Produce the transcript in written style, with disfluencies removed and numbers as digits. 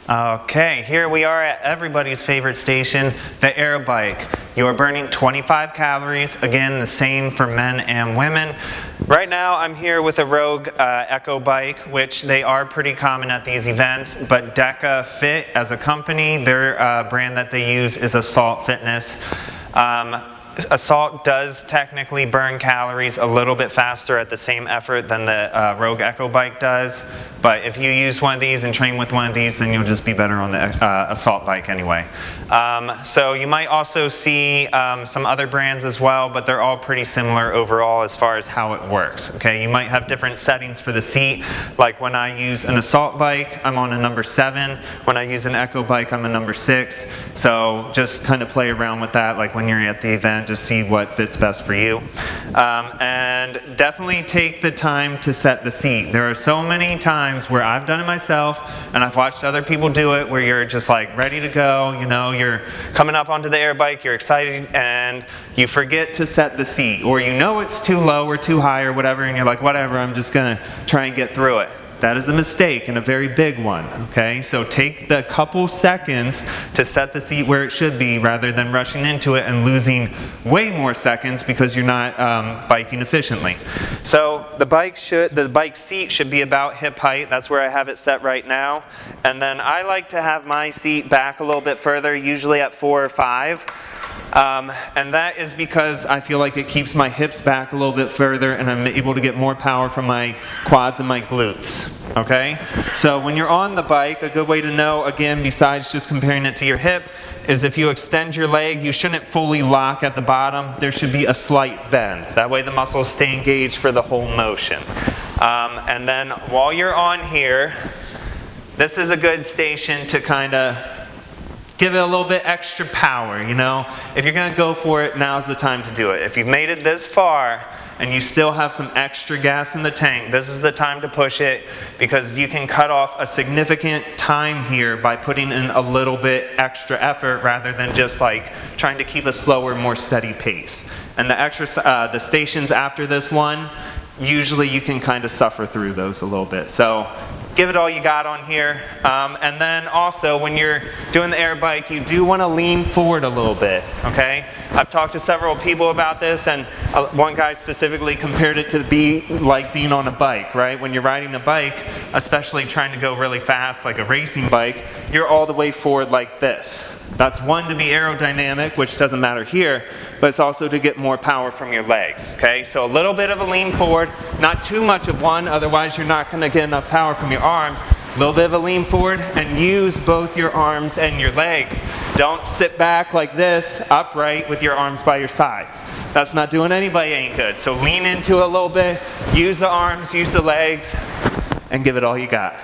Okay, here we are at everybody's favorite station, the air bike. You are burning 25 calories, again the same for men and women. Right now I'm here with a Rogue Echo bike, which they are pretty common at these events, but Deka Fit as a company, their brand that they use is Assault Fitness. Assault does technically burn calories a little bit faster at the same effort than the Rogue Echo bike does, but if you use one of these and train with one of these, then you'll just be better on the Assault bike anyway. So you might also see some other brands as well, but they're all pretty similar overall as far as how it works. Okay, you might have different settings for the seat, like when I use an Assault bike, I'm on a number 7. When I use an Echo bike, I'm a number 6. So just kind of play around with that, like when you're at the event, just see what fits best for you. And definitely take the time to set the seat. There are so many times where I've done it myself and I've watched other people do it where you're just like ready to go, you know, you're coming up onto the air bike, you're excited, and you forget to set the seat, or you know it's too low or too high or whatever, and you're like, whatever, I'm just gonna try and get through it. That is a mistake, and a very big one, okay? So take the couple seconds to set the seat where it should be rather than rushing into it and losing way more seconds because you're not biking efficiently. So the bike seat should be about hip height. That's where I have it set right now. And then I like to have my seat back a little bit further, usually at 4 or 5. And that is because I feel like it keeps my hips back a little bit further and I'm able to get more power from my quads and my glutes, okay? So when you're on the bike, a good way to know, again, besides just comparing it to your hip, is if you extend your leg, you shouldn't fully lock at the bottom. There should be a slight bend. That way the muscles stay engaged for the whole motion. And then while you're on here, this is a good station to kind of give it a little bit extra power, you know? If you're gonna go for it, now's the time to do it. If you've made it this far and you still have some extra gas in the tank, this is the time to push it because you can cut off a significant time here by putting in a little bit extra effort rather than just like trying to keep a slower, more steady pace. And the stations after this one, usually you can kind of suffer through those a little bit. So give it all you got on here. And then also when you're doing the air bike, you do want to lean forward a little bit, okay? I've talked to several people about this, and one guy specifically compared it to be like being on a bike, right? When you're riding a bike, especially trying to go really fast like a racing bike, you're all the way forward like this. That's one, to be aerodynamic, which doesn't matter here, but it's also to get more power from your legs, okay? So a little bit of a lean forward, not too much of one, otherwise you're not gonna get enough power from your arms. A little bit of a lean forward and use both your arms and your legs. Don't sit back like this, upright with your arms by your sides. That's not doing anybody any good. So lean into it a little bit, use the arms, use the legs, and give it all you got.